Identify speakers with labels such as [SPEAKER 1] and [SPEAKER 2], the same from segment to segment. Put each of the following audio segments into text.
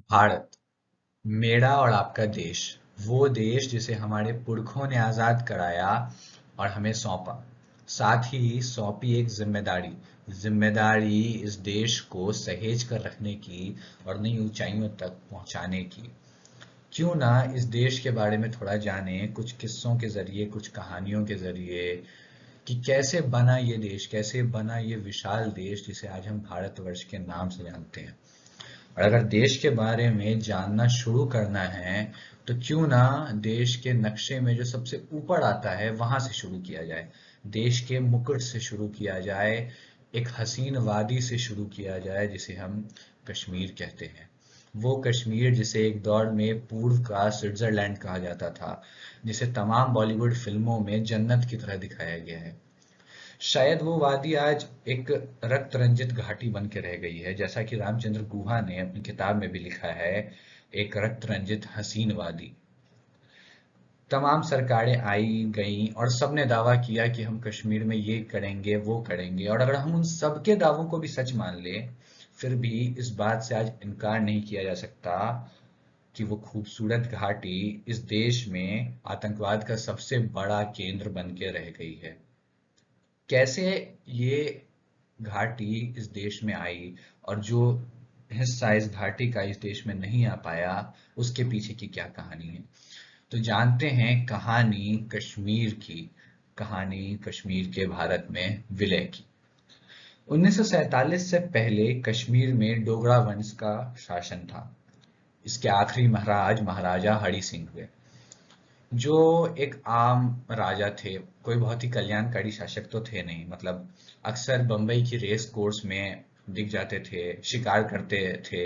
[SPEAKER 1] भारत, मेरा और आपका देश, वो देश जिसे हमारे पुरखों ने आजाद कराया और हमें सौंपा। साथ ही सौंपी एक जिम्मेदारी, जिम्मेदारी इस देश को सहेज कर रखने की और नई ऊंचाइयों तक पहुंचाने की। क्यों ना इस देश के बारे में थोड़ा जाने, कुछ किस्सों के जरिए, कुछ कहानियों के जरिए, कि कैसे बना ये देश, कैसे बना ये विशाल देश जिसे आज हम भारतवर्ष के नाम से जानते हैं। और अगर देश के बारे में जानना शुरू करना है तो क्यों ना देश के नक्शे में जो सबसे ऊपर आता है वहां से शुरू किया जाए। देश के मुकुट से शुरू किया जाए, एक हसीन वादी से शुरू किया जाए जिसे हम कश्मीर कहते हैं। वो कश्मीर जिसे एक दौर में पूर्व का स्विट्जरलैंड कहा जाता था, जिसे तमाम बॉलीवुड फिल्मों में जन्नत की तरह दिखाया गया है। शायद वो वादी आज एक रक्त रंजित घाटी बन के रह गई है, जैसा कि रामचंद्र गुहा ने अपनी किताब में भी लिखा है, एक रक्त रंजित हसीन वादी। तमाम सरकारें आई गईं और सबने दावा किया कि हम कश्मीर में ये करेंगे वो करेंगे, और अगर हम उन सबके दावों को भी सच मान लें, फिर भी इस बात से आज इनकार नहीं किया जा सकता कि वो खूबसूरत घाटी इस देश में आतंकवाद का सबसे बड़ा केंद्र बन के रह गई है। कैसे ये घाटी इस देश में आई, और जो हिस्सा इस घाटी का इस देश में नहीं आ पाया, उसके पीछे की क्या कहानी है। तो जानते हैं कहानी कश्मीर की, कहानी कश्मीर के भारत में विलय की। 1947 से पहले कश्मीर में डोगरा वंश का शासन था। इसके आखिरी महाराज महाराजा हरि सिंह हुए, जो एक आम राजा थे। कोई बहुत ही कल्याणकारी शासक तो थे नहीं, मतलब अक्सर बम्बई की रेस कोर्स में दिख जाते थे, शिकार करते थे,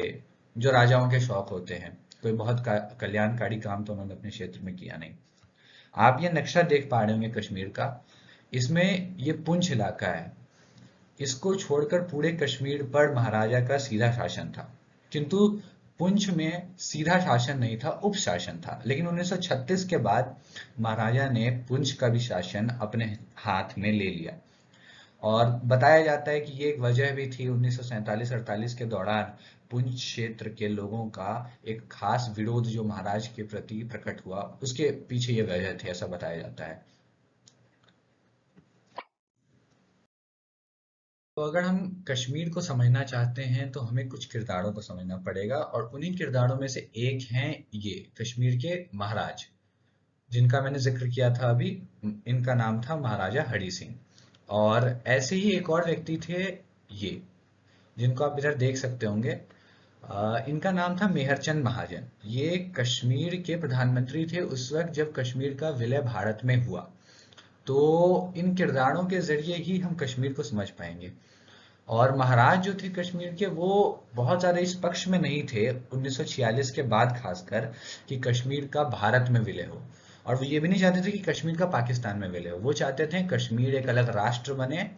[SPEAKER 1] जो राजाओं के शौक होते हैं। कोई बहुत कल्याणकारी काम तो उन्होंने अपने क्षेत्र में किया नहीं। आप ये नक्शा देख पा रहे होंगे कश्मीर का, इसमें ये पुंछ इलाका है। इसको छोड़कर पूरे कश्मीर पर महाराजा का सीधा शासन था, किंतु पुंछ में सीधा शासन नहीं था, उप शासन था। लेकिन 1936 के बाद महाराजा ने पुंछ का भी शासन अपने हाथ में ले लिया। और बताया जाता है कि ये एक वजह भी थी, 1947-48 के दौरान पुंछ क्षेत्र के लोगों का एक खास विरोध जो महाराज के प्रति प्रकट हुआ, उसके पीछे ये वजह थी, ऐसा बताया जाता है। तो अगर हम कश्मीर को समझना चाहते हैं तो हमें कुछ किरदारों को समझना पड़ेगा, और उन्हीं किरदारों में से एक हैं ये कश्मीर के महाराज, जिनका मैंने जिक्र किया था अभी। इनका नाम था महाराजा हरि सिंह। और ऐसे ही एक और व्यक्ति थे ये, जिनको आप इधर देख सकते होंगे। इनका नाम था मेहरचंद महाजन। ये कश्मीर के प्रधानमंत्री थे उस वक्त जब कश्मीर का विलय भारत में हुआ। तो इन किरदारों के जरिए ही हम कश्मीर को समझ पाएंगे। और महाराज जो थे कश्मीर के, वो बहुत ज़्यादा इस पक्ष में नहीं थे 1946 के बाद खासकर, कि कश्मीर का भारत में विलय हो। और वो ये भी नहीं चाहते थे कि कश्मीर का पाकिस्तान में विलय हो। वो चाहते थे कश्मीर एक अलग राष्ट्र बने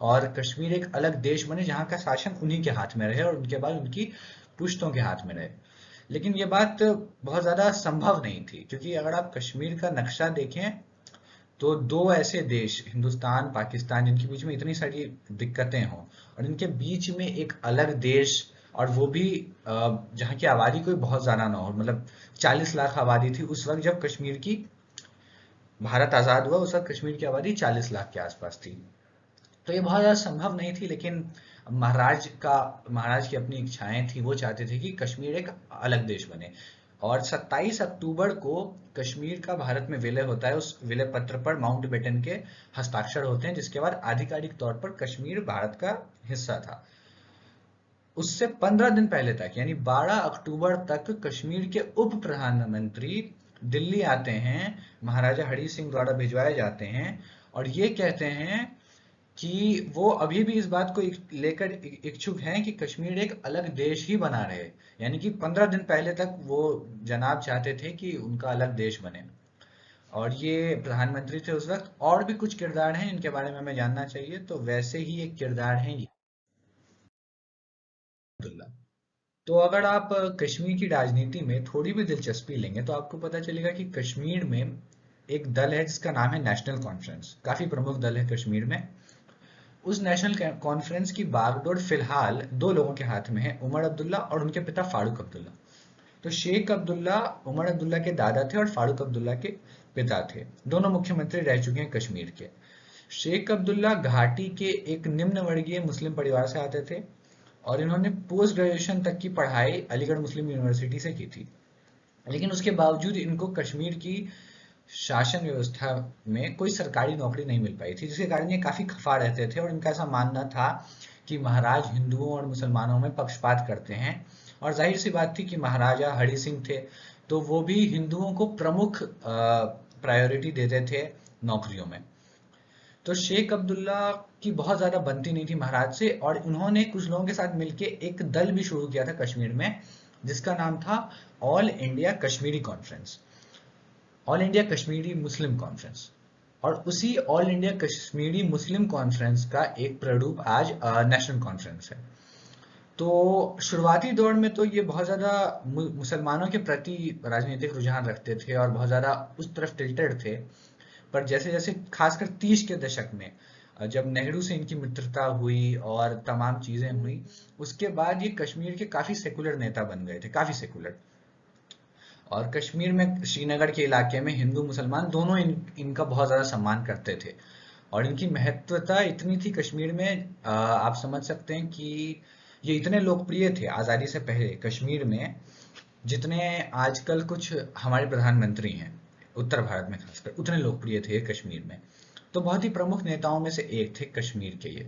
[SPEAKER 1] और कश्मीर एक अलग देश बने, जहाँ का शासन उन्हीं के हाथ में रहे और उनके बाद उनकी पुश्तों के हाथ में रहे। लेकिन ये बात बहुत ज़्यादा संभव नहीं थी, क्योंकि अगर आप कश्मीर का नक्शा देखें तो दो ऐसे देश, हिंदुस्तान पाकिस्तान, जिनके बीच में इतनी सारी दिक्कतें हों, और इनके बीच में एक अलग देश, और वो भी जहाँ की आबादी कोई बहुत ज़्यादा ना हो, मतलब 40 लाख आबादी थी उस वक्त जब कश्मीर की, भारत आज़ाद हुआ उस वक्त कश्मीर की आबादी 40 लाख के आसपास थी। तो ये बहुत ज़्यादा संभव नहीं थी। लेकिन महाराज की अपनी इच्छाएं थी, वो चाहते थे कि कश्मीर एक अलग देश बने। और 27 अक्टूबर को कश्मीर का भारत में विलय होता है। उस विलय पत्र पर माउंटबेटन के हस्ताक्षर होते हैं, जिसके बाद आधिकारिक तौर पर कश्मीर भारत का हिस्सा था। उससे 15 दिन पहले तक, यानी 12 अक्टूबर तक, कश्मीर के उप प्रधानमंत्री दिल्ली आते हैं, महाराजा हरि सिंह द्वारा भिजवाए जाते हैं, और ये कहते हैं कि वो अभी भी इस बात को लेकर इच्छुक हैं कि कश्मीर एक अलग देश ही बना रहे। यानी कि 15 दिन पहले तक वो जनाब चाहते थे कि उनका अलग देश बने। और ये प्रधानमंत्री थे उस वक्त। और भी कुछ किरदार हैं इनके बारे में हमें जानना चाहिए, तो वैसे ही एक किरदार हैं ये अब्दुल्ला। तो अगर आप कश्मीर की राजनीति में थोड़ी भी दिलचस्पी लेंगे तो आपको पता चलेगा कि कश्मीर में एक दल है जिसका नाम है नेशनल कॉन्फ्रेंस। काफी प्रमुख दल है कश्मीर में। उस नेशनल कॉन्फ्रेंस की बागडोर फिलहाल दो लोगों के हाथ में है, उमर अब्दुल्ला और उनके पिता फारूक अब्दुल्ला। तो शेख अब्दुल्ला उमर अब्दुल्ला के दादा थे और फारूक अब्दुल्ला के पिता थे। दोनों मुख्यमंत्री रह चुके हैं कश्मीर के। शेख अब्दुल्ला घाटी के एक निम्न वर्गीय मुस्लिम परिवार से आते थे और इन्होंने पोस्ट ग्रेजुएशन तक की पढ़ाई अलीगढ़ मुस्लिम यूनिवर्सिटी से की थी। लेकिन उसके बावजूद इनको कश्मीर की शासन व्यवस्था में कोई सरकारी नौकरी नहीं मिल पाई थी, जिसके कारण ये काफी खफा रहते थे और इनका ऐसा मानना था कि महाराज हिंदुओं और मुसलमानों में पक्षपात करते हैं। और जाहिर सी बात थी कि महाराजा हरि सिंह थे, तो वो भी हिंदुओं को प्रमुख प्रायोरिटी देते थे नौकरियों में। तो शेख अब्दुल्ला की बहुत ज्यादा बनती नहीं थी महाराज से, और उन्होंने कुछ लोगों के साथ मिलकर एक दल भी शुरू किया था कश्मीर में, जिसका नाम था All India Kashmiri Conference, All India Kashmiri Muslim Conference. और उसी All India Kashmiri Muslim Conference का एक प्रारूप आज नेशनल कॉन्फ्रेंस है। तो शुरुआती दौर में तो ये बहुत ज़्यादा मुसलमानों के प्रति राजनीतिक रुझान रखते थे और बहुत ज़्यादा उस तरफ टिल्टेड थे। पर जैसे जैसे खासकर 30 के दशक में जब नेहरू से इनकी मित्रता हुई और तमाम चीज़ें हुई, उसके बाद ये कश्मीर के काफ़ी सेकुलर नेता बन गए थे, काफ़ी सेकुलर। और कश्मीर में श्रीनगर के इलाके में हिंदू मुसलमान दोनों इनका बहुत ज़्यादा सम्मान करते थे। और इनकी महत्वता इतनी थी कश्मीर में, आप समझ सकते हैं कि ये इतने लोकप्रिय थे आज़ादी से पहले कश्मीर में, जितने आजकल कुछ हमारे प्रधानमंत्री हैं उत्तर भारत में खासकर, उतने लोकप्रिय थे कश्मीर में। तो बहुत ही प्रमुख नेताओं में से एक थे कश्मीर के ये।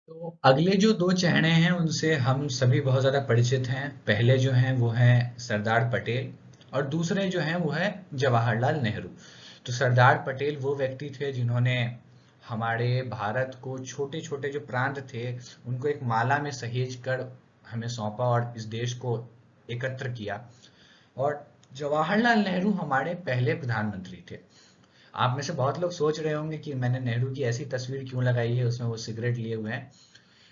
[SPEAKER 1] तो अगले जो दो चेहरे हैं उनसे हम सभी बहुत ज़्यादा परिचित हैं। पहले जो हैं वो हैं सरदार पटेल, और दूसरे जो हैं वो है जवाहरलाल नेहरू। तो सरदार पटेल वो व्यक्ति थे जिन्होंने हमारे भारत को छोटे छोटे जो प्रांत थे उनको एक माला में सहेज कर हमें सौंपा और इस देश को एकत्र किया। और जवाहरलाल नेहरू हमारे पहले प्रधानमंत्री थे। आप में से बहुत लोग सोच रहे होंगे कि मैंने नेहरू की ऐसी तस्वीर क्यों लगाई है, उसमें वो सिगरेट लिए हुए हैं।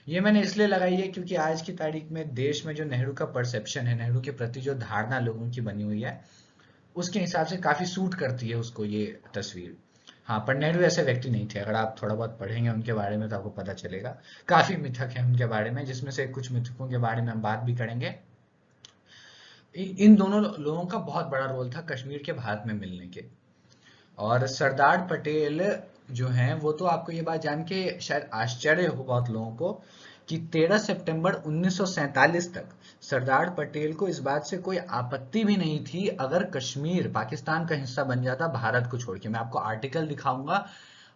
[SPEAKER 1] ये मैंने इसलिए लगाई है क्योंकि आज की तारीख में देश में जो नेहरू का परसेप्शन है, नेहरू के प्रति जो धारणा लोगों की बनी हुई है, उसके हिसाब से काफी सूट करती है उसको ये तस्वीर। हाँ, पर नेहरू ऐसे व्यक्ति नहीं थे। अगर आप थोड़ा बहुत पढ़ेंगे उनके बारे में तो आपको पता चलेगा। काफी मिथक है उनके बारे में, जिसमें से कुछ मिथकों के बारे में हम बात भी करेंगे। इन दोनों लोगों का बहुत बड़ा रोल था कश्मीर के भारत में मिलने के। और सरदार पटेल जो हैं वो तो आपको ये बात जान के शायद आश्चर्य हो बहुत लोगों को कि 13 सितंबर 1947 तक सरदार पटेल को इस बात से कोई आपत्ति भी नहीं थी अगर कश्मीर पाकिस्तान का हिस्सा बन जाता भारत को छोड़ के। मैं आपको आर्टिकल दिखाऊंगा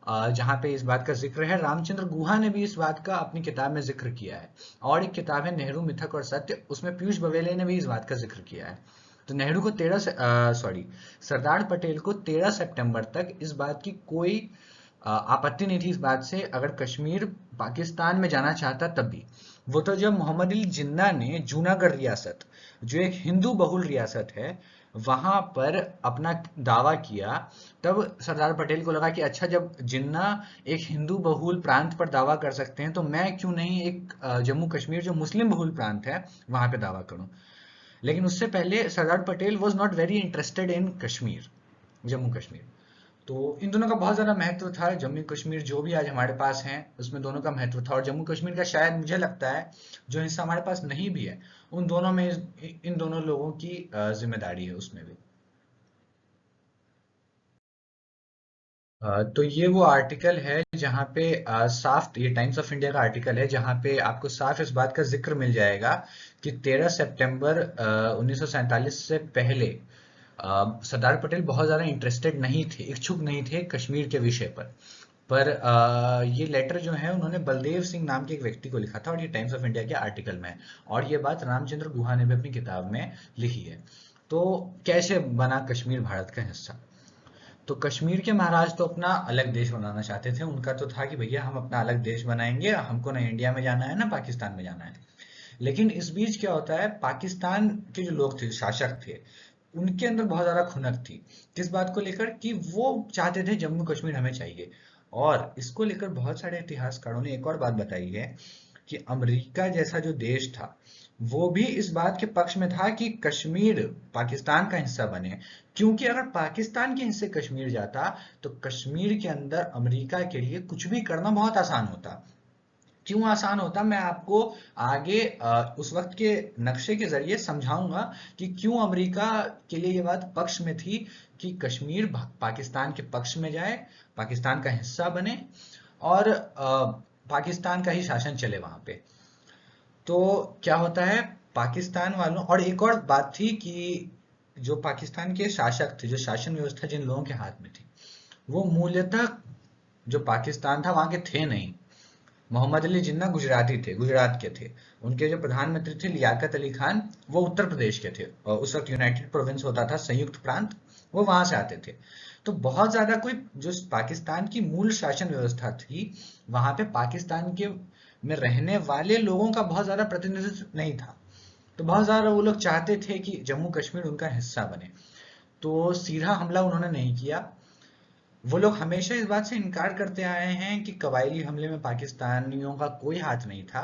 [SPEAKER 1] जहां पे इस बात का जिक्र है। रामचंद्र गुहा ने भी इस बात का अपनी किताब में जिक्र किया है, और एक किताब है नेहरू मिथक और सत्य, उसमें पीयूष बवेले ने भी इस बात का जिक्र किया है। तो नेहरू को सरदार पटेल को 13 सितंबर तक इस बात की कोई आपत्ति नहीं थी, इस बात से अगर कश्मीर पाकिस्तान में जाना चाहता तब भी। वो तो जब मोहम्मद अली जिन्ना ने जूनागढ़ रियासत, जो एक हिंदू बहुल रियासत है, वहां पर अपना दावा किया, तब सरदार पटेल को लगा कि अच्छा, जब जिन्ना एक हिंदू बहुल प्रांत पर दावा कर सकते हैं तो मैं क्यों नहीं एक जम्मू कश्मीर जो मुस्लिम बहुल प्रांत है वहां पे दावा करूं। लेकिन उससे पहले Sardar Patel was not very interested in Kashmir, Jammu Kashmir. तो इन दोनों का बहुत ज़्यादा महत्व था। जम्मू कश्मीर जो भी आज हमारे पास है उसमें दोनों का महत्व था, और जम्मू कश्मीर का शायद मुझे लगता है जो हिस्सा हमारे पास नहीं भी है, उन दोनों में इन दोनों लोगों की जिम्मेदारी है उसमें भी। तो ये वो आर्टिकल है जहाँ पे साफ, ये टाइम्स ऑफ इंडिया का आर्टिकल है जहाँ पे आपको साफ इस बात का जिक्र मिल जाएगा कि 13 सितंबर 1947 से पहले सरदार पटेल बहुत ज़्यादा इंटरेस्टेड नहीं थे, इच्छुक नहीं थे कश्मीर के विषय पर। पर ये लेटर जो है उन्होंने बलदेव सिंह नाम के एक व्यक्ति को लिखा था, और ये टाइम्स ऑफ इंडिया के आर्टिकल में है। और ये बात रामचंद्र गुहा ने भी अपनी किताब में लिखी है। तो कैसे बना कश्मीर भारत का हिस्सा? तो कश्मीर के महाराज तो अपना अलग देश बनाना चाहते थे। उनका तो था कि भैया हम अपना अलग देश बनाएंगे, हमको ना इंडिया में जाना है ना पाकिस्तान में जाना है। लेकिन इस बीच क्या होता है, पाकिस्तान के जो लोग थे, शासक थे, उनके अंदर बहुत ज्यादा खुनक थी। किस बात को लेकर? कि वो चाहते थे जम्मू कश्मीर हमें चाहिए। और इसको लेकर बहुत सारे इतिहासकारों ने एक और बात बताई है कि अमेरिका जैसा जो देश था वो भी इस बात के पक्ष में था कि कश्मीर पाकिस्तान का हिस्सा बने, क्योंकि अगर पाकिस्तान के हिस्से कश्मीर जाता तो कश्मीर के अंदर अमेरिका के लिए कुछ भी करना बहुत आसान होता। क्यों आसान होता, मैं आपको आगे उस वक्त के नक्शे के जरिए समझाऊंगा कि क्यों अमेरिका के लिए ये बात पक्ष में थी कि कश्मीर पाकिस्तान के पक्ष में जाए, पाकिस्तान का हिस्सा बने और पाकिस्तान का ही शासन चले वहां पे। तो क्या होता है, पाकिस्तान वालों, और एक और बात थी कि जो पाकिस्तान के शासक थे, जो शासन व्यवस्था जिन लोगों के हाथ में थी, वो मूल्यतः जो पाकिस्तान था वहां के थे नहीं। मोहम्मद अली जिन्ना गुजराती थे, गुजरात के थे। उनके जो प्रधानमंत्री थे लियाकत अली खान, वो उत्तर प्रदेश के थे, और उस वक्त यूनाइटेड प्रोविंस होता था, संयुक्त प्रांत, वो वहां से आते थे। तो बहुत ज्यादा कोई जो पाकिस्तान की मूल शासन व्यवस्था थी, वहां पे पाकिस्तान के में रहने वाले लोगों का बहुत ज्यादा प्रतिनिधित्व नहीं था। तो बहुत ज्यादा वो लोग चाहते थे कि जम्मू कश्मीर उनका हिस्सा बने। तो सीधा हमला उन्होंने नहीं किया। वो लोग हमेशा इस बात से इनकार करते आए हैं कि कबायली हमले में पाकिस्तानियों का कोई हाथ नहीं था,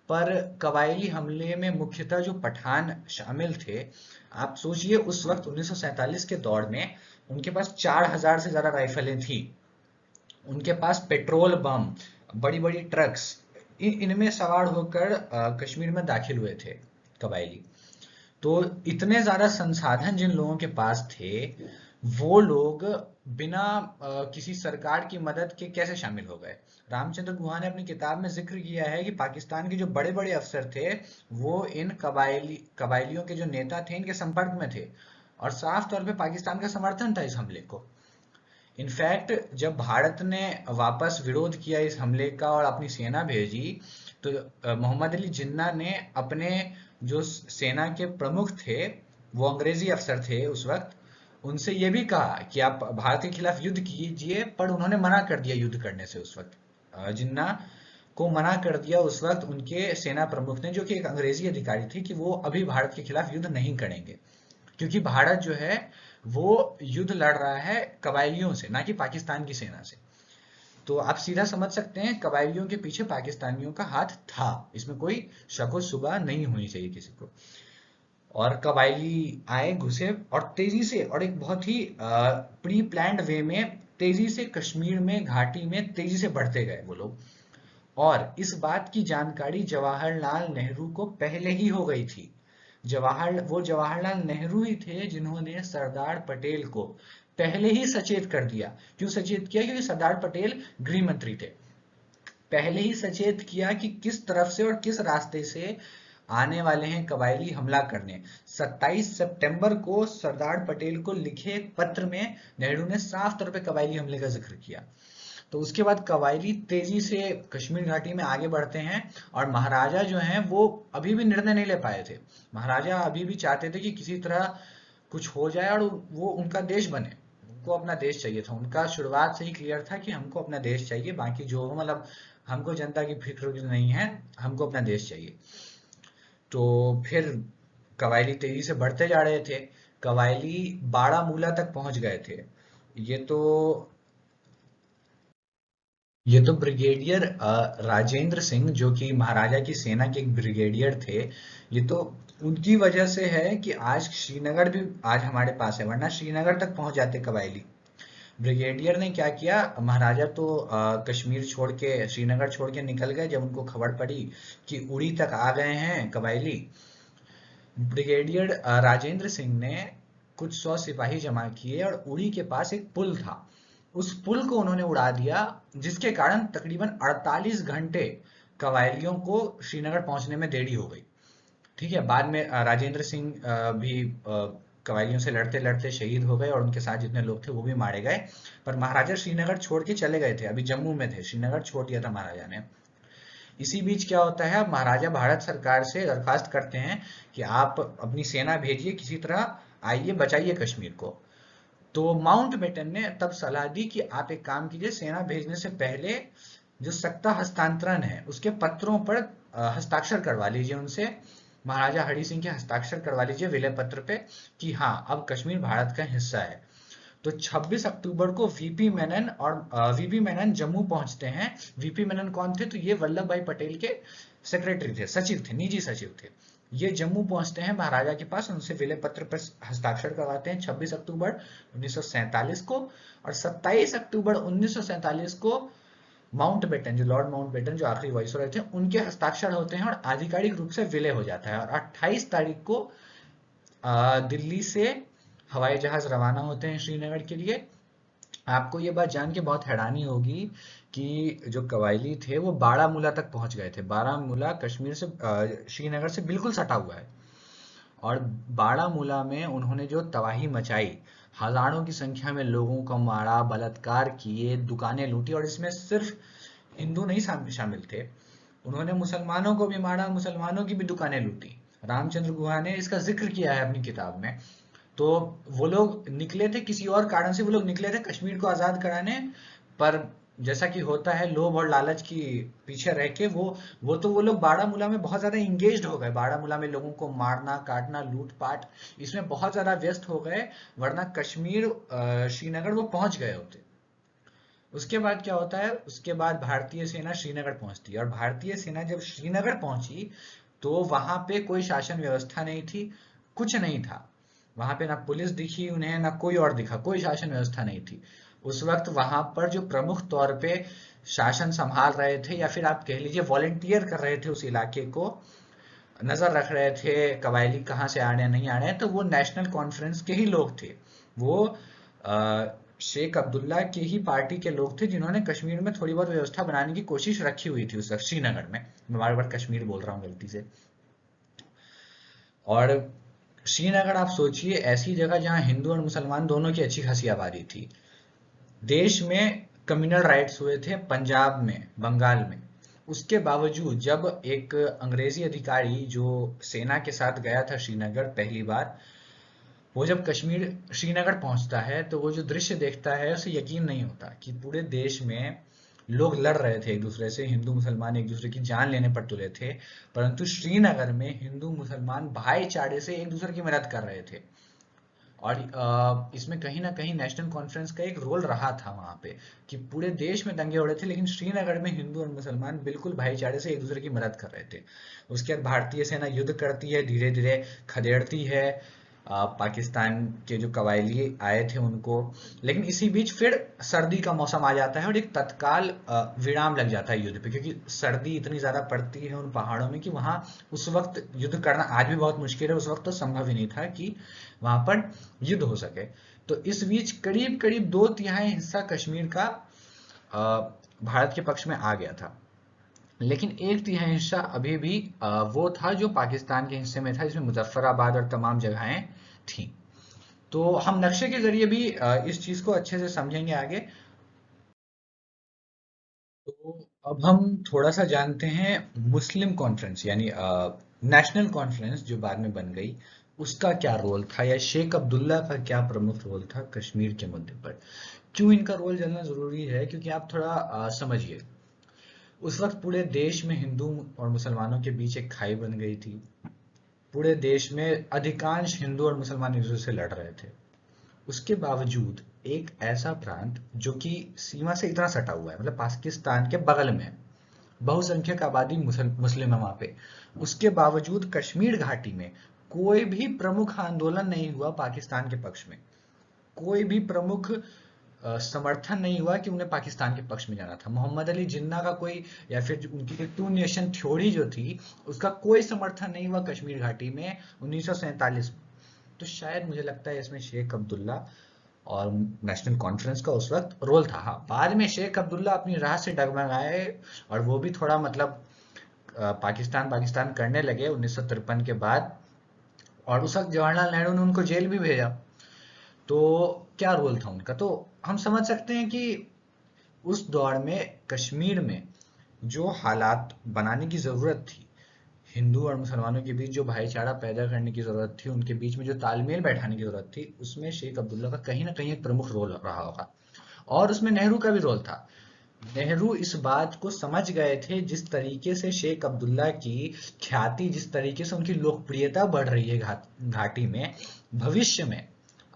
[SPEAKER 1] पर कबायली हमले में मुख्यतः जो पठान शामिल थे, आप सोचिए उस वक्त 1947 के दौर में उनके पास 4000 से ज्यादा राइफलें थी, उनके पास पेट्रोल बम, बड़ी बड़ी ट्रक्स, इनमें सवार होकर कश्मीर में दाखिल हुए थे कबायली। तो इतने ज्यादा संसाधन जिन लोगों के पास थे, वो लोग बिना किसी सरकार की मदद के कैसे शामिल हो गए। रामचंद्र गुहा ने अपनी किताब में जिक्र किया है कि पाकिस्तान के जो बड़े बड़े अफसर थे, वो इन कबायलियों के जो नेता थे, इनके संपर्क में थे, और साफ तौर पे पाकिस्तान का समर्थन था इस हमले को। इनफैक्ट जब भारत ने वापस विरोध किया इस हमले का और अपनी सेना भेजी, तो मोहम्मद अली जिन्ना ने अपने जो सेना के प्रमुख थे, वो अंग्रेजी अफसर थे उस वक्त, उनसे ये भी कहा कि आप भारत के खिलाफ युद्ध कीजिए, पर उन्होंने मना कर दिया युद्ध करने से। उस वक्त जिन्ना को मना कर दिया उस वक्त उनके सेना प्रमुख ने, जो कि एक अंग्रेजी अधिकारी थी, कि वो अभी भारत के खिलाफ युद्ध नहीं करेंगे, क्योंकि भारत जो है वो युद्ध लड़ रहा है कबायलियों से, ना कि पाकिस्तान की सेना से। तो आप सीधा समझ सकते हैं कबायलियों के पीछे पाकिस्तानियों का हाथ था, इसमें कोई शक व शुबा नहीं होनी चाहिए किसी को। और कबायली आए, घुसे, और तेजी से, और एक बहुत ही प्री प्लान्ड वे में तेजी से कश्मीर में, घाटी में तेजी से बढ़ते गए वो लोग। और इस बात की जानकारी जवाहरलाल नेहरू को पहले ही हो गई थी। जवाहरलाल नेहरू ही थे जिन्होंने सरदार पटेल को पहले ही सचेत कर दिया। क्यों सचेत किया? क्योंकि सरदार पटेल गृह मंत्री थे। पहले ही सचेत किया कि किस तरफ से और किस रास्ते से आने वाले हैं कबायली हमला करने। 27 सितंबर को सरदार पटेल को लिखे एक पत्र में नेहरू ने साफ तौर पे कबायली हमले का जिक्र किया। तो उसके बाद कबायली तेजी से कश्मीर घाटी में आगे बढ़ते हैं, और महाराजा जो हैं वो अभी भी निर्णय नहीं ले पाए थे। महाराजा अभी भी चाहते थे कि किसी तरह कुछ हो जाए और वो उनका देश बने, उनको अपना देश चाहिए था। उनका शुरुआत से ही क्लियर था कि हमको अपना देश चाहिए, बाकी जो हो, मतलब हमको जनता की फिक्र नहीं है, हमको अपना देश चाहिए। तो फिर कबायली तेजी से बढ़ते जा रहे थे, कबायली बारामूला तक पहुंच गए थे। ये तो ये तो ब्रिगेडियर राजेंद्र सिंह, जो कि महाराजा की सेना के एक ब्रिगेडियर थे, ये तो उनकी वजह से है कि आज श्रीनगर भी आज हमारे पास है, वरना श्रीनगर तक पहुंच जाते कबायली। ब्रिगेडियर ने क्या किया, महाराजा तो कश्मीर छोड़ के, श्रीनगर छोड़ के निकल गए। जब उनको खबर पड़ी कि उड़ी तक आ गए हैं कबायली, ब्रिगेडियर राजेंद्र सिंह ने कुछ 100 सिपाही जमा किए, और उड़ी के पास एक पुल था, उस पुल को उन्होंने उड़ा दिया, जिसके कारण तकरीबन 48 घंटे कबायलियों को श्रीनगर पहुंचने में देरी हो गई। ठीक है, बाद में राजेंद्र सिंह भी कबायलियों से लड़ते लड़ते शहीद हो गए, और उनके साथ जितने लोग थे वो भी मारे गए। पर महाराजा श्रीनगर छोड़ के चले गए थे, अभी जम्मू में थे, श्रीनगर छोड़ दिया था महाराजा ने। इसी बीच क्या होता है, अब महाराजा भारत सरकार से दरखास्त करते हैं कि आप अपनी सेना भेजिए, किसी तरह आइए, बचाइए कश्मीर को। तो माउंटबेटन ने तब सलाह दी कि आप एक काम कीजिए, सेना भेजने से पहले जो सत्ता हस्तांतरण है उसके पत्रों पर हस्ताक्षर करवा लीजिए उनसे, महाराजा हरि सिंह के हस्ताक्षर करवा लीजिए विलय पत्र पे, कि हाँ अब कश्मीर भारत का हिस्सा है। तो 26 अक्टूबर को वीपी मेनन जम्मू पहुंचते हैं। वीपी मेनन कौन थे? तो ये वल्लभ भाई पटेल के सेक्रेटरी थे, सचिव थे, निजी सचिव थे। ये जम्मू पहुंचते हैं महाराजा के पास, उनसे विलय पत्र पर हस्ताक्षर करवाते हैं 26 अक्टूबर 1947 को। और 27 अक्टूबर 1947 को माउंटबेटन, जो लॉर्ड माउंटबेटन जो आखिरी वाइसरॉय थे, उनके हस्ताक्षर होते हैं और आधिकारिक रूप से विलय हो जाता है। और 28 तारीख को दिल्ली से हवाई जहाज रवाना होते हैं श्रीनगर के लिए। आपको ये बात जान के बहुत हैरानी होगी कि जो कबायली थे वो बारामूला तक पहुंच गए थे। बारामूला कश्मीर से श्रीनगर से बिल्कुल सटा हुआ है। और बारामूला में उन्होंने जो तबाही मचाई, हजारों की संख्या में लोगों को मारा, बलात्कार किए, दुकानें लूटी, और इसमें सिर्फ हिंदू नहीं शामिल थे, उन्होंने मुसलमानों को भी मारा, मुसलमानों की भी दुकानें लूटी। रामचंद्र गुहा ने इसका जिक्र किया है अपनी किताब में। तो वो लोग निकले थे किसी और कारण से, वो लोग निकले थे कश्मीर को आजाद कराने, पर जैसा कि होता है लोभ और लालच की पीछे रह के वो लोग बारामूला में बहुत ज्यादा इंगेज्ड हो गए। बारामूला में लोगों को मारना, काटना, लूटपाट, इसमें बहुत ज्यादा व्यस्त हो गए, वरना कश्मीर श्रीनगर वो पहुंच गए होते। उसके बाद क्या होता है, उसके बाद भारतीय सेना श्रीनगर पहुंचती है। और भारतीय सेना जब श्रीनगर पहुंची तो वहां पे कोई शासन व्यवस्था नहीं थी, कुछ नहीं था वहां पे, ना पुलिस दिखी उन्हें, ना कोई और दिखा, कोई शासन व्यवस्था नहीं थी। उस वक्त वहां पर जो प्रमुख तौर पे शासन संभाल रहे थे, या फिर आप कह लीजिए वॉलेंटियर कर रहे थे उस इलाके को, नजर रख रहे थे कबायली कहाँ से आ रहे हैं नहीं आ रहे हैं, तो वो नेशनल कॉन्फ्रेंस के ही लोग थे। वो शेख अब्दुल्ला की ही पार्टी के लोग थे, जिन्होंने कश्मीर में थोड़ी बहुत व्यवस्था बनाने की कोशिश रखी हुई थी उस वक्त श्रीनगर में। मैं बार बार कश्मीर बोल रहा हूँ गलती से। और श्रीनगर आप सोचिए, ऐसी जगह जहाँ हिंदू और मुसलमान दोनों की अच्छी खासी आबादी थी। देश में कम्युनल राइट्स हुए थे पंजाब में, बंगाल में। उसके बावजूद जब एक अंग्रेजी अधिकारी जो सेना के साथ गया था श्रीनगर पहली बार, वो जब कश्मीर श्रीनगर पहुंचता है तो वो जो दृश्य देखता है उसे यकीन नहीं होता कि पूरे देश में लोग लड़ रहे थे एक दूसरे से, हिंदू मुसलमान एक दूसरे की जान लेने पर तुले थे, परंतु श्रीनगर में हिंदू मुसलमान भाईचारे से एक दूसरे की मदद कर रहे थे। और इसमें कहीं ना कहीं नेशनल कॉन्फ्रेंस का एक रोल रहा था वहां पे, कि पूरे देश में दंगे हो रहे थे लेकिन श्रीनगर में हिंदू और मुसलमान बिल्कुल भाईचारे से एक दूसरे की मदद कर रहे थे। उसके बाद भारतीय सेना युद्ध करती है, धीरे धीरे खदेड़ती है पाकिस्तान के जो कबायली आए थे उनको। लेकिन इसी बीच फिर सर्दी का मौसम आ जाता है और एक तत्काल विराम लग जाता है युद्ध पे, क्योंकि सर्दी इतनी ज्यादा पड़ती है उन पहाड़ों में कि वहां उस वक्त युद्ध करना आज भी बहुत मुश्किल है, उस वक्त तो संभव ही नहीं था कि वहां पर युद्ध हो सके। तो इस बीच करीब करीब 2/3 हिस्सा कश्मीर का भारत के पक्ष में आ गया था। लेकिन 1/3 हिस्सा अभी भी वो था जो पाकिस्तान के हिस्से में था, जिसमें मुजफ्फराबाद और तमाम जगहें थी। तो हम नक्शे के जरिए भी इस चीज को अच्छे से समझेंगे आगे। तो अब हम थोड़ा सा जानते हैं मुस्लिम कॉन्फ्रेंस, यानी नेशनल कॉन्फ्रेंस जो बाद में बन गई, उसका क्या रोल था, या शेख अब्दुल्ला का क्या प्रमुख रोल था कश्मीर के मुद्दे पर। क्यों इनका रोल जानना जरूरी है, क्योंकि आप थोड़ा समझिए, उस वक्त पूरे देश में हिंदू और मुसलमानों के बीच एक खाई बन गई थी। पूरे देश में अधिकांश हिंदू और मुसलमान एक दूसरे से लड़ रहे थे। उसके बावजूद एक ऐसा प्रांत जो कि सीमा से इतना सटा हुआ है, मतलब पाकिस्तान के बगल में, बहुसंख्यक आबादी मुस्लिम है वहां पे, उसके बावजूद कश्मीर घाटी में कोई भी प्रमुख आंदोलन नहीं हुआ पाकिस्तान के पक्ष में। कोई भी प्रमुख समर्थन नहीं हुआ कि उन्हें पाकिस्तान के पक्ष में जाना था। मोहम्मद अली जिन्ना का कोई, या फिर उनकी टू नेशन थ्योरी जो थी, उसका कोई समर्थन नहीं हुआ कश्मीर घाटी में 1947 में। तो शायद मुझे लगता है इसमें शेख अब्दुल्ला और नेशनल कॉन्फ्रेंस का उस वक्त रोल था। हाँ, बाद में शेख अब्दुल्ला अपनी राह से डगमगाए और वो भी थोड़ा मतलब पाकिस्तान पाकिस्तान करने लगे 1953 के बाद, और उस वक्त जवाहरलाल नेहरू ने उनको जेल भी भेजा। तो क्या रोल था उनका, तो हम समझ सकते हैं कि उस दौर में कश्मीर में जो हालात बनाने की जरूरत थी, हिंदू और मुसलमानों के बीच जो भाईचारा पैदा करने की जरूरत थी, उनके बीच में जो तालमेल बैठाने की जरूरत थी, उसमें शेख अब्दुल्ला का कहीं ना कहीं एक प्रमुख रोल रहा होगा। और उसमें नेहरू का भी रोल था। नेहरू इस बात को समझ गए थे, जिस तरीके से शेख अब्दुल्ला की ख्याति, जिस तरीके से उनकी लोकप्रियता बढ़ रही है घाटी में, भविष्य में,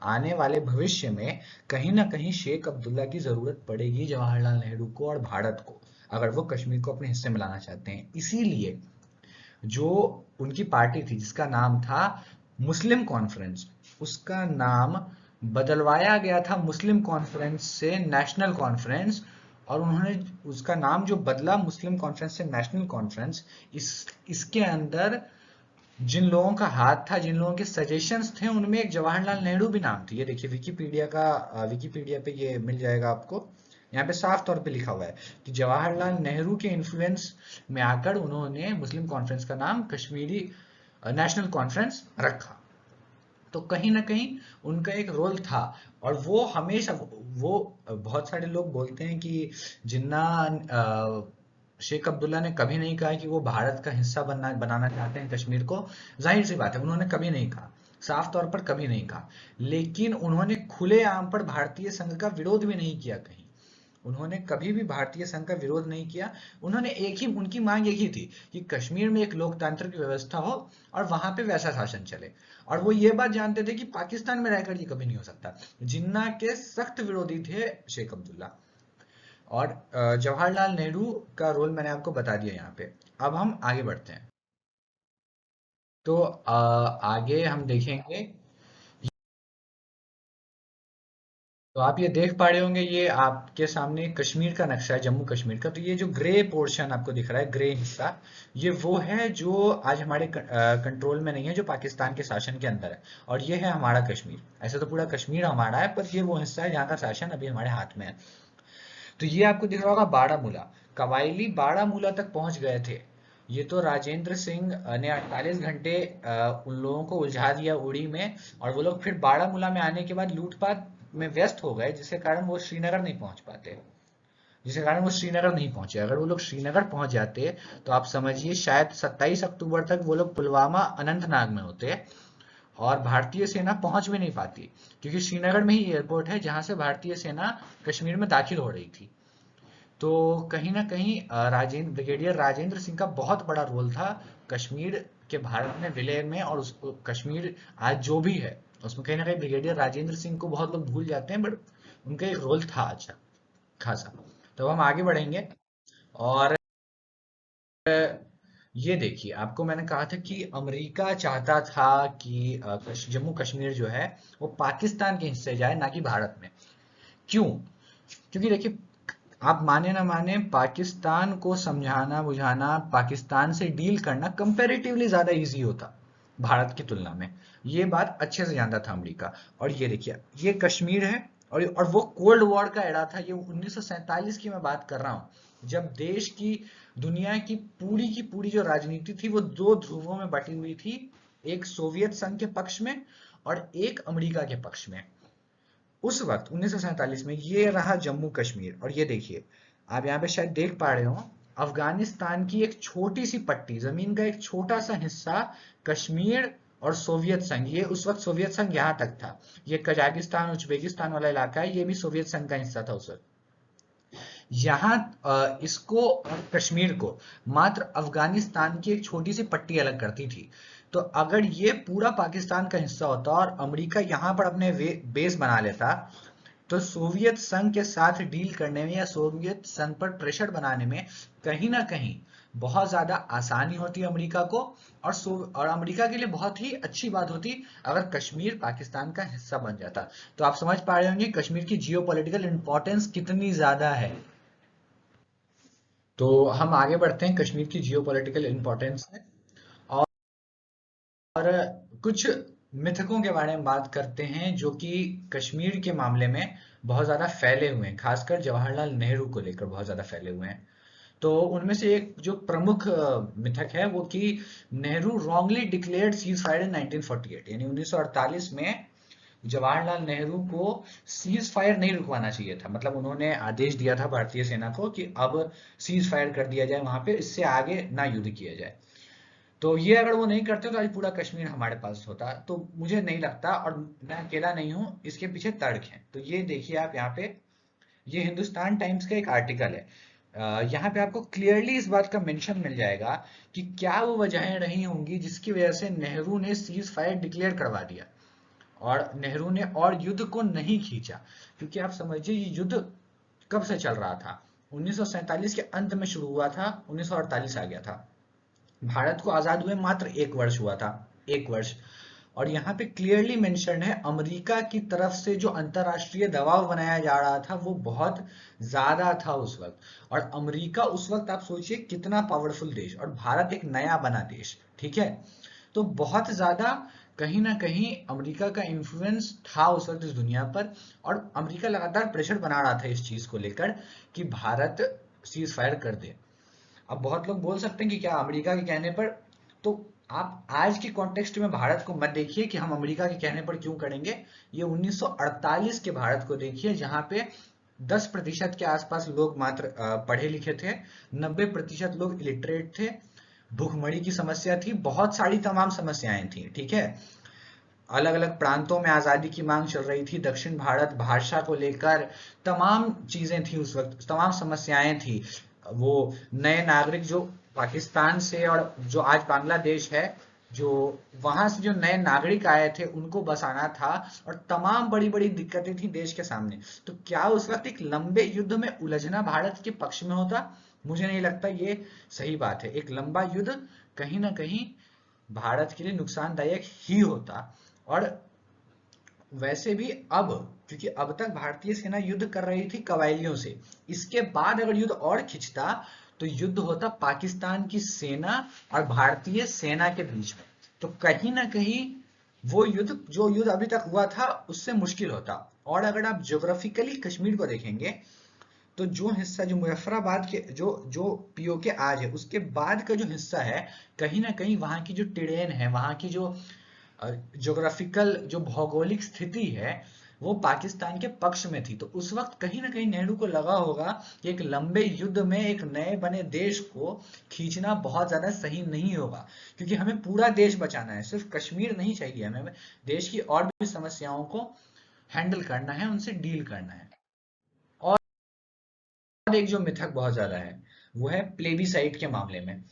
[SPEAKER 1] आने वाले भविष्य में कहीं ना कहीं शेख अब्दुल्ला की जरूरत पड़ेगी जवाहरलाल नेहरू को और भारत को, अगर वो कश्मीर को अपने हिस्से में लाना चाहते हैं। इसीलिए जो उनकी पार्टी थी जिसका नाम था मुस्लिम कॉन्फ्रेंस, उसका नाम बदलवाया गया था मुस्लिम कॉन्फ्रेंस से नेशनल कॉन्फ्रेंस। और उन्होंने उसका नाम जो बदला मुस्लिम कॉन्फ्रेंस से नेशनल कॉन्फ्रेंस, इसके अंदर जिन लोगों का हाथ था, जिन लोगों के सजेशंस थे, उनमें एक जवाहरलाल नेहरू भी नाम थी। ये देखिए विकिपीडिया पे ये मिल जाएगा आपको। यहाँ पे साफ तौर पे लिखा हुआ है कि जवाहरलाल नेहरू के इन्फ्लुएंस में आकर उन्होंने मुस्लिम कॉन्फ्रेंस का नाम कश्मीरी नेशनल कॉन्फ्रेंस रखा। तो कहीं ना कहीं उनका एक रोल था। और वो हमेशा वो बहुत सारे लोग बोलते हैं कि जिन्ना शेख अब्दुल्ला ने कभी नहीं कहा कि वो भारत का हिस्सा बनाना चाहते हैं कश्मीर को। जाहिर सी बात है, उन्होंने कभी नहीं कहा, साफ तौर पर कभी नहीं कहा। लेकिन उन्होंने खुलेआम पर भारतीय संघ का विरोध भी नहीं किया कहीं। उन्होंने कभी भी भारतीय संघ का विरोध नहीं किया। उन्होंने उनकी मांग एक ही थी कि कश्मीर में एक लोकतांत्रिक व्यवस्था हो और वहां पे वैसा शासन चले। और वो ये बात जानते थे कि पाकिस्तान में रहकर ये कभी नहीं हो सकता। जिन्ना के सख्त विरोधी थे शेख अब्दुल्ला। और जवाहरलाल नेहरू का रोल मैंने आपको बता दिया यहाँ पे। अब हम आगे बढ़ते हैं। तो आगे हम देखेंगे। तो आप ये देख पा रहे होंगे, ये आपके सामने कश्मीर का नक्शा है, जम्मू कश्मीर का। तो ये जो ग्रे पोर्शन आपको दिख रहा है, ग्रे हिस्सा, ये वो है जो आज हमारे कंट्रोल में नहीं है, जो पाकिस्तान के शासन के अंदर है। और ये है हमारा कश्मीर। ऐसे तो पूरा कश्मीर हमारा है, पर ये वो हिस्सा है जहाँ का शासन अभी हमारे हाथ में है। तो ये आपको दिख रहा होगा बारामूला। कबायली बारामूला तक पहुंच गए थे। ये तो राजेंद्र सिंह ने 48 घंटे उन लोगों को उलझा दिया उड़ी में। और वो लोग फिर बारामूला में आने के बाद लूटपाट में व्यस्त हो गए, जिसके कारण वो श्रीनगर नहीं पहुंच पाते, जिसके कारण वो श्रीनगर नहीं पहुंचे। अगर वो लोग श्रीनगर पहुंच जाते तो आप समझिए शायद 27 अक्टूबर तक वो लोग पुलवामा अनंतनाग में होते और भारतीय सेना पहुंच भी नहीं पाती, क्योंकि श्रीनगर में ही एयरपोर्ट है जहां से भारतीय सेना कश्मीर में दाखिल हो रही थी। तो कहीं ना कहीं ब्रिगेडियर राजेंद्र सिंह का बहुत बड़ा रोल था कश्मीर के भारत में विलय में। और उस कश्मीर आज जो भी है उसमें कहीं ना कहीं ब्रिगेडियर राजेंद्र सिंह को बहुत लोग भूल जाते हैं, बट उनका एक रोल था अच्छा खासा। तो हम आगे बढ़ेंगे। और ये देखिए, आपको मैंने कहा था कि अमेरिका चाहता था कि जम्मू कश्मीर जो है वो पाकिस्तान के हिस्से जाए, ना कि भारत में। क्यों? क्योंकि देखिए, आप माने ना माने, पाकिस्तान को समझाना बुझाना, पाकिस्तान से डील करना कंपैरेटिवली ज्यादा इजी होता भारत की तुलना में। ये बात अच्छे से जानता था अमेरिका। और ये देखिए, ये कश्मीर है। और वो कोल्ड वॉर का एरा था, ये 1947 की मैं बात कर रहा हूँ, जब देश की, दुनिया की पूरी जो राजनीति थी वो दो ध्रुवों में बटी हुई थी। एक सोवियत संघ के पक्ष में और एक अमेरिका के पक्ष में। उस वक्त 1947 में ये रहा जम्मू कश्मीर। और ये देखिए, आप यहाँ पे शायद देख पा रहे हो, अफगानिस्तान की एक छोटी सी पट्टी, जमीन का एक छोटा सा हिस्सा कश्मीर और सोवियत संघ, ये उस वक्त सोवियत संघ यहाँ तक था। ये कजाकिस्तान उज्बेकिस्तान वाला इलाका है, ये भी सोवियत संघ का हिस्सा था उस वक्त। यहाँ इसको और कश्मीर को मात्र अफगानिस्तान की एक छोटी सी पट्टी अलग करती थी। तो अगर ये पूरा पाकिस्तान का हिस्सा होता और अमेरिका यहाँ पर अपने बेस बना लेता, तो सोवियत संघ के साथ डील करने में या सोवियत संघ पर प्रेशर बनाने में कहीं ना कहीं बहुत ज्यादा आसानी होती अमेरिका को। और अमेरिका के लिए बहुत ही अच्छी बात होती अगर कश्मीर पाकिस्तान का हिस्सा बन जाता। तो आप समझ पा रहे होंगे कश्मीर की जियोपॉलिटिकल इंपॉर्टेंस कितनी ज्यादा है। तो हम आगे बढ़ते हैं कश्मीर की जियोपॉलिटिकल इंपॉर्टेंस में। और कुछ मिथकों के बारे में बात करते हैं जो कि कश्मीर के मामले में बहुत ज्यादा फैले हुए हैं, खासकर जवाहरलाल नेहरू को लेकर बहुत ज्यादा फैले हुए हैं। तो उनमें से एक जो प्रमुख मिथक है वो कि Nehru wrongly declared cease fire in 1948, यानी 1948 में जवाहरलाल नेहरू को सीज फायर नहीं रुकवाना चाहिए था। मतलब उन्होंने आदेश दिया था भारतीय सेना को कि अब सीज फायर कर दिया जाए वहां पे, इससे आगे ना युद्ध किया जाए। तो ये अगर वो नहीं करते तो आज पूरा कश्मीर हमारे पास होता। तो मुझे नहीं लगता, और मैं अकेला नहीं हूं, इसके पीछे तर्क है। तो ये देखिए आप यहाँ पे, ये हिंदुस्तान टाइम्स का एक आर्टिकल है। यहाँ पे आपको क्लियरली इस बात का मेंशन मिल जाएगा कि क्या वो वजहें रही होंगी जिसकी वजह से नेहरू ने सीज फायर डिक्लेयर करवा दिया और नेहरू ने और युद्ध को नहीं खींचा। क्योंकि आप समझिए, ये युद्ध कब से चल रहा था? 1947 के अंत में शुरू हुआ था, 1948 आ गया था। भारत को आजाद हुए मात्र 1 वर्ष हुआ था, 1 वर्ष। और यहाँ पे क्लियरली मेंशन है अमेरिका की तरफ से जो अंतरराष्ट्रीय दबाव बनाया जा रहा था वो बहुत ज्यादा था उस वक्त। और अमेरिका उस वक्त आप सोचिए कितना पावरफुल देश, और भारत एक नया बना देश, ठीक है। तो बहुत ज्यादा कहीं ना कहीं अमेरिका का इन्फ्लुएंस था उस वक्त इस दुनिया पर, और अमेरिका लगातार प्रेशर बना रहा था इस चीज को लेकर कि भारत सीज फायर कर दे। अब बहुत लोग बोल सकते हैं कि क्या अमेरिका के कहने पर, तो आप आज के कॉन्टेक्स्ट में भारत को मत देखिए कि हम अमेरिका के कहने पर क्यों करेंगे। ये 1948 के भारत को देखिए जहां पे 10% के आसपास लोग मात्र पढ़े लिखे थे, 90% लोग इलिटरेट थे, भूखमरी की समस्या थी, बहुत सारी तमाम समस्याएं थी, ठीक है। अलग अलग प्रांतों में आजादी की मांग चल रही थी, दक्षिण भारत भाषा को लेकर तमाम चीजें थी उस वक्त, तमाम समस्याएं थी। वो नए नागरिक जो पाकिस्तान से और जो आज बांग्लादेश है, जो वहां से जो नए नागरिक आए थे उनको बसाना था, और तमाम बड़ी बड़ी दिक्कतें थी देश के सामने। तो क्या उस वक्त एक लंबे युद्ध में उलझना भारत के पक्ष में होता? मुझे नहीं लगता ये सही बात है। एक लंबा युद्ध कहीं ना कहीं भारत के लिए नुकसानदायक ही होता। और वैसे भी अब, क्योंकि अब तक भारतीय सेना युद्ध कर रही थी कबायलियों से, इसके बाद अगर युद्ध और खिंचता तो युद्ध होता पाकिस्तान की सेना और भारतीय सेना के बीच में। तो कहीं ना कहीं वो युद्ध, जो युद्ध अभी तक हुआ था उससे मुश्किल होता। और अगर आप ज्योग्राफिकली कश्मीर को देखेंगे तो जो हिस्सा, जो मुजफ्फराबाद के जो जो पीओके आज है उसके बाद का जो हिस्सा है, कहीं ना कहीं वहां की जो टेरेन है, वहां की जो ज्योग्राफिकल जो भौगोलिक स्थिति है वो पाकिस्तान के पक्ष में थी। तो उस वक्त कहीं ना कहीं नेहरू को लगा होगा कि एक लंबे युद्ध में एक नए बने देश को खींचना बहुत ज्यादा सही नहीं होगा, क्योंकि हमें पूरा देश बचाना है, सिर्फ कश्मीर नहीं चाहिए, हमें देश की और भी समस्याओं को हैंडल करना है, उनसे डील करना है। और एक जो मिथक बहुत ज्यादा है वो है प्लेबीसाइट के मामले में,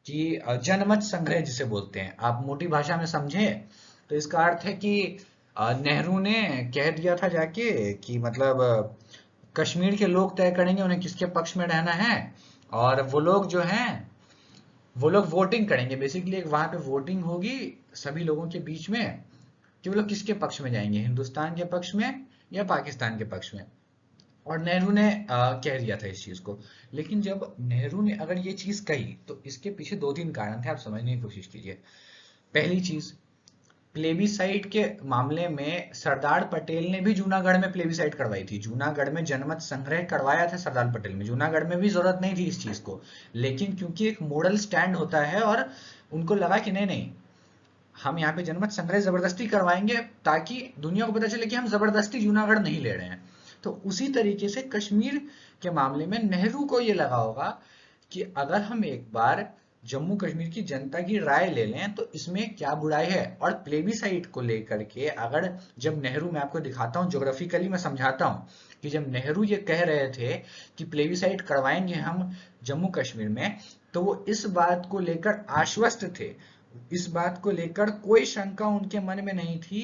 [SPEAKER 1] कि जनमत संग्रह जिसे बोलते हैं, आप मोटी भाषा में समझे तो इसका अर्थ है कि नेहरू ने कह दिया था जाके कि मतलब कश्मीर के लोग तय करेंगे उन्हें किसके पक्ष में रहना है, और वो लोग जो हैं वो लोग वोटिंग करेंगे, बेसिकली एक वहां पे वोटिंग होगी सभी लोगों के बीच में कि वो लोग किसके पक्ष में जाएंगे, हिंदुस्तान के पक्ष में या पाकिस्तान के पक्ष में। और नेहरू ने कह दिया था इस चीज को। लेकिन जब नेहरू ने अगर ये चीज कही तो इसके पीछे दो तीन कारण थे, आप समझने की कोशिश कीजिए। पहली चीज, प्लेबीसाइट के मामले में सरदार पटेल ने भी जूनागढ़ में प्लेबीसाइट करवाई थी, जूनागढ़ में जनमत संग्रह करवाया था सरदार पटेल में, जूनागढ़ में भी जरूरत नहीं थी इस चीज को, लेकिन क्योंकि एक मॉडल स्टैंड होता है और उनको लगा कि नहीं नहीं, हम यहाँ पे जनमत संग्रह जबरदस्ती करवाएंगे ताकि दुनिया को पता चले कि हम जबरदस्ती जूनागढ़ नहीं ले रहे हैं। तो उसी तरीके से कश्मीर के मामले में नेहरू को ये लगा होगा कि अगर हम एक बार जम्मू कश्मीर की जनता की राय ले लें तो इसमें क्या बुराई है। और प्लेबीसाइट को लेकर के अगर, जब नेहरू, मैं आपको दिखाता हूँ ज्योग्राफिकली, मैं समझाता हूँ कि जब नेहरू ये कह रहे थे कि प्लेबीसाइट करवाएंगे हम जम्मू कश्मीर में, तो वो इस बात को लेकर आश्वस्त थे, इस बात को लेकर कोई शंका उनके मन में नहीं थी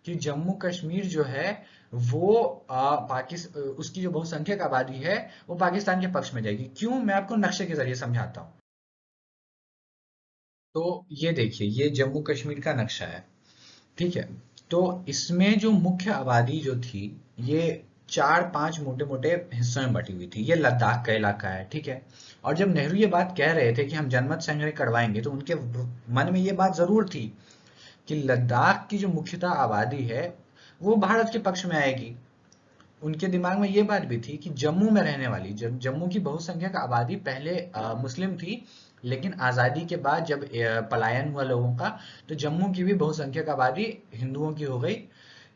[SPEAKER 1] कि जम्मू कश्मीर जो है वो पाकिस्तान, उसकी जो बहुसंख्यक आबादी है वो पाकिस्तान के पक्ष में जाएगी। क्यों, मैं आपको नक्शे के जरिए समझाता हूँ। तो ये देखिए, ये जम्मू कश्मीर का नक्शा है, ठीक है। तो इसमें जो मुख्य आबादी जो थी ये चार पांच मोटे मोटे हिस्सों में बटी हुई थी। ये लद्दाख का इलाका है, ठीक है। और जब नेहरू ये बात कह रहे थे कि हम जनमत संग्रह करवाएंगे तो उनके मन में ये बात जरूर थी कि लद्दाख की जो मुख्यतः आबादी है वो भारत के पक्ष में आएगी। उनके दिमाग में ये बात भी थी कि जम्मू में रहने वाली, जम्मू की बहुसंख्यक आबादी पहले मुस्लिम थी, लेकिन आज़ादी के बाद जब पलायन हुआ लोगों का तो जम्मू की भी बहुसंख्यक आबादी हिंदुओं की हो गई।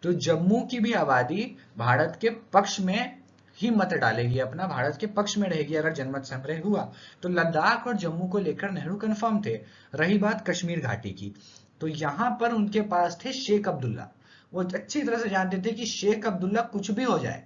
[SPEAKER 1] तो जम्मू की भी आबादी भारत के पक्ष में ही मत डालेगी, अपना भारत के पक्ष में रहेगी अगर जनमत संग्रह हुआ। तो लद्दाख और जम्मू को लेकर नेहरू कंफर्म थे। रही बात कश्मीर घाटी की, तो यहाँ पर उनके पास थे शेख अब्दुल्ला। वो अच्छी तरह से जानते थे कि शेख अब्दुल्ला कुछ भी हो जाए,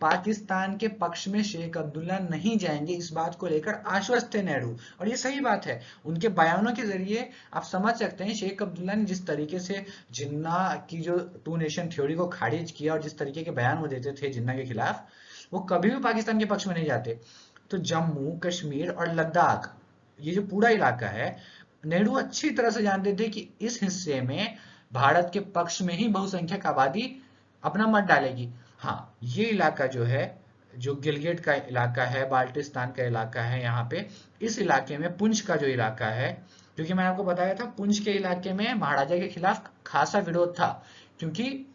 [SPEAKER 1] पाकिस्तान के पक्ष में शेख अब्दुल्ला नहीं जाएंगे, इस बात को लेकर आश्वस्त थे नेहरू। और ये सही बात है, उनके बयानों के जरिए आप समझ सकते हैं शेख अब्दुल्ला ने जिस तरीके से जिन्ना की जो टू नेशन थ्योरी को खारिज किया और जिस तरीके के बयान वो देते थे जिन्ना के खिलाफ, वो कभी भी पाकिस्तान के पक्ष में नहीं जाते। तो जम्मू कश्मीर और लद्दाख, ये जो पूरा इलाका है, नेहरू अच्छी तरह से जानते थे कि इस हिस्से में भारत के पक्ष में ही बहुसंख्यक आबादी अपना मत डालेगी। हाँ, ये इलाका जो है, जो गिलगिट का इलाका है, बाल्टिस्तान का इलाका है, यहाँ पे इस इलाके में पुंछ का जो इलाका है, क्योंकि मैंने आपको बताया था पुंछ के इलाके में महाराजा के खिलाफ खासा विरोध था, क्योंकि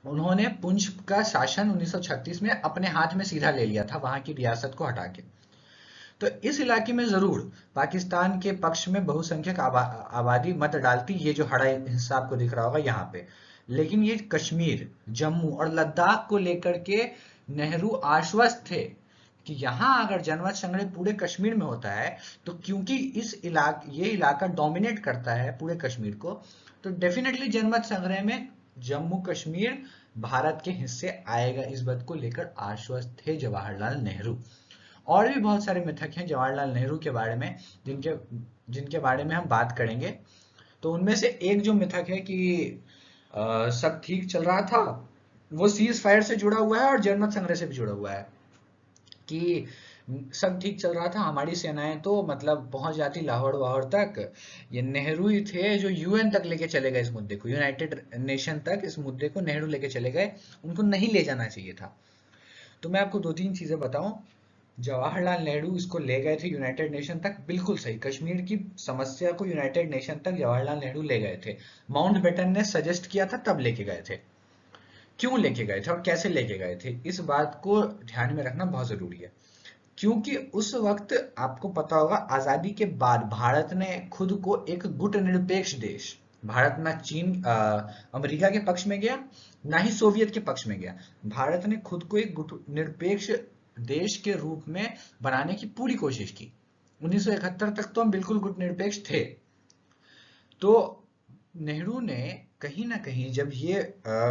[SPEAKER 1] उन्होंने पुंछ का शासन 1936 में अपने हाथ में सीधा ले लिया था, वहां की रियासत को हटा के। तो इस इलाके में जरूर पाकिस्तान के पक्ष में बहुसंख्यक आबादी मत डालती, ये जो हरा हिस्सा आपको दिख रहा होगा यहाँ पे। लेकिन ये कश्मीर, जम्मू और लद्दाख को लेकर के नेहरू आश्वस्त थे कि यहाँ अगर जनमत संग्रह पूरे कश्मीर में होता है, तो क्योंकि ये इलाका डोमिनेट करता है पूरे कश्मीर को, तो डेफिनेटली जनमत संग्रह में जम्मू कश्मीर भारत के हिस्से आएगा। इस बात को लेकर आश्वस्त थे जवाहरलाल नेहरू। और भी बहुत सारे मिथक हैं जवाहरलाल नेहरू के बारे में, जिनके जिनके बारे में हम बात करेंगे। तो उनमें से एक जो मिथक है कि सब ठीक चल रहा था, वो सीज फायर से जुड़ा हुआ है और जनमत संग्रह से भी जुड़ा हुआ है, कि सब ठीक चल रहा था, हमारी सेनाएं तो मतलब पहुंच जाती लाहौर वाहौर तक। ये नेहरू ही थे जो यूएन तक लेके चले गए इस मुद्दे को, यूनाइटेड नेशन तक इस मुद्दे को नेहरू लेके चले गए, उनको नहीं ले जाना चाहिए था। तो मैं आपको दो तीन चीजें बताऊं। जवाहरलाल नेहरू इसको ले गए थे यूनाइटेड नेशन तक, बिल्कुल सही, कश्मीर की समस्या को यूनाइटेड नेशन तक जवाहरलाल नेहरू ले गए थे। माउंटबेटन ने सजेस्ट किया था तब लेके गए थे। क्यों लेके गए थे और कैसे लेके गए थे, इस बात को ध्यान में रखना बहुत जरूरी है। क्योंकि उस वक्त आपको पता होगा, आजादी के बाद भारत ने खुद को एक गुटनिरपेक्ष देश, भारत ना चीन अमेरिका के पक्ष में गया, ना ही सोवियत के पक्ष में गया, भारत ने खुद को एक गुटनिरपेक्ष देश के रूप में बनाने की पूरी कोशिश की। 1971 तक तो हम बिल्कुल गुटनिरपेक्ष थे। तो नेहरू ने कहीं ना कहीं जब ये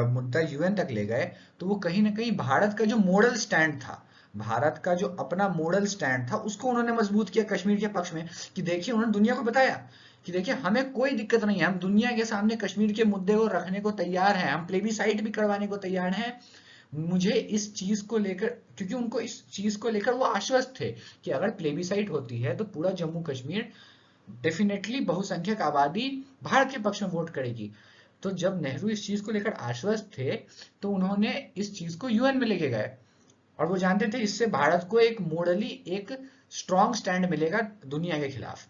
[SPEAKER 1] मुद्दा यूएन तक ले गए, तो वो कहीं ना कहीं भारत का जो मॉडल स्टैंड था, भारत का जो अपना मॉडल स्टैंड था, उसको उन्होंने मजबूत किया कश्मीर के पक्ष में। कि देखिए, उन्होंने दुनिया को बताया कि देखिए हमें कोई दिक्कत नहीं है, हम दुनिया के सामने कश्मीर के मुद्दे को रखने को तैयार हैं, हम प्लेबिसाइट भी करवाने को तैयार हैं। मुझे इस चीज को लेकर, क्योंकि उनको इस चीज को लेकर वो आश्वस्त थे कि अगर प्लेबिसाइट होती है तो पूरा जम्मू कश्मीर डेफिनेटली बहुसंख्यक आबादी भारत के पक्ष में वोट करेगी। तो जब नेहरू इस चीज को लेकर आश्वस्त थे, तो उन्होंने इस चीज को यूएन में लेके गए, और वो जानते थे इससे भारत को एक मॉडली, एक स्ट्रॉन्ग स्टैंड मिलेगा दुनिया के खिलाफ,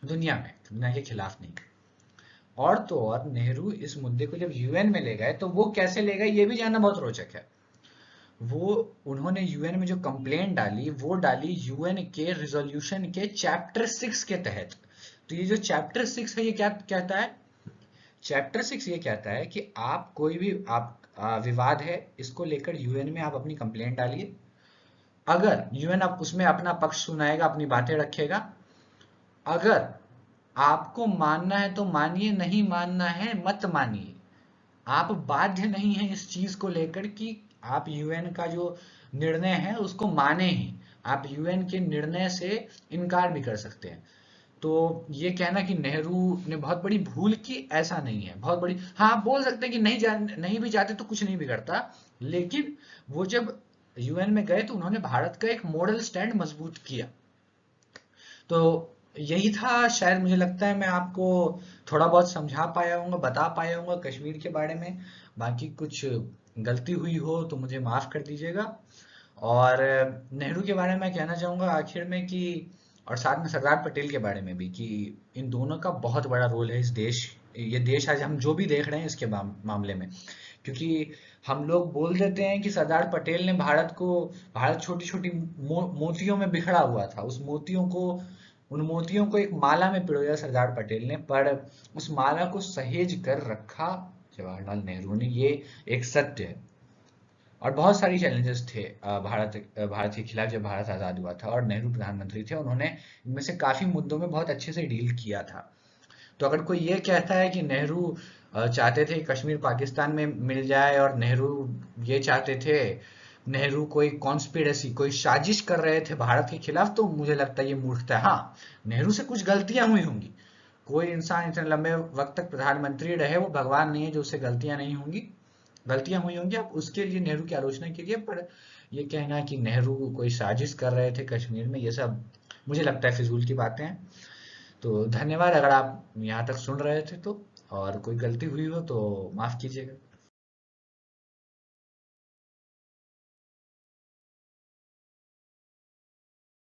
[SPEAKER 1] दुनिया के खिलाफ नहीं। और तो और नेहरू इस मुद्दे को जब यूएन में ले गए, तो वो कैसे ले गए ये भी जानना बहुत रोचक है। वो उन्होंने यूएन में जो कंप्लेंट डाली, वो डाली यूएन के रिजोल्यूशन के चैप्टर 6 के तहत। तो ये जो चैप्टर 6 है, ये क्या कहता है? चैप्टर 6 ये कहता है कि आप कोई भी विवाद है, इसको लेकर यूएन में आप अपनी कंप्लेंट डालिए। अगर यूएन आप उसमें अपना पक्ष सुनाएगा, अपनी बातें रखेगा, अगर आपको मानना है तो मानिए, नहीं मानना है मत मानिए। आप बाध्य नहीं है इस चीज को लेकर कि आप यूएन का जो निर्णय है उसको माने ही, आप यूएन के निर्णय से इनकार भी कर सकते हैं। तो ये कहना कि नेहरू ने बहुत बड़ी भूल की, ऐसा नहीं है बहुत बड़ी। हाँ, आप बोल सकते हैं कि नहीं भी जाते तो कुछ नहीं बिगड़ता, लेकिन वो जब यूएन में गए तो उन्होंने भारत का एक मॉडल स्टैंड मजबूत किया। तो यही था, शायद मुझे लगता है मैं आपको थोड़ा बहुत समझा पाया हूँ, बता पाया हूँ कश्मीर के बारे में। बाकी कुछ गलती हुई हो तो मुझे माफ कर दीजिएगा। और नेहरू के बारे में कहना चाहूंगा आखिर में कि, और साथ में सरदार पटेल के बारे में भी, कि इन दोनों का बहुत बड़ा रोल है इस देश, ये देश आज हम जो भी देख रहे हैं इसके मामले में। क्योंकि हम लोग बोल देते हैं कि सरदार पटेल ने भारत छोटी छोटी मोतियों में बिखरा हुआ था, उन मोतियों को एक माला में पिरोया सरदार पटेल ने, पर उस माला को सहेज कर रखा जवाहरलाल नेहरू ने, ये एक सत्य है। और बहुत सारी चैलेंजेस थे भारत के खिलाफ जब भारत आज़ाद हुआ था और नेहरू प्रधानमंत्री थे, उन्होंने इनमें से काफी मुद्दों में बहुत अच्छे से डील किया था। तो अगर कोई ये कहता है कि नेहरू चाहते थे कश्मीर पाकिस्तान में मिल जाए, और नेहरू ये चाहते थे, नेहरू कोई कॉन्स्पिरेसी, कोई साजिश कर रहे थे भारत के खिलाफ, तो मुझे लगता है ये मूर्खता है। हाँ, नेहरू से कुछ गलतियां हुई होंगी, कोई इंसान इतने लंबे वक्त तक प्रधानमंत्री रहे, वो भगवान नहीं है जो उससे गलतियां नहीं होंगी, गलतियां हुई होंगी, आप उसके लिए नेहरू की आलोचना कीजिए। पर ये कहना कि नेहरू कोई साजिश कर रहे थे कश्मीर में, ये सब मुझे लगता है फिजूल की बातें हैं। तो धन्यवाद अगर आप यहाँ तक सुन रहे थे तो। और कोई गलती हुई हो तो माफ कीजिएगा।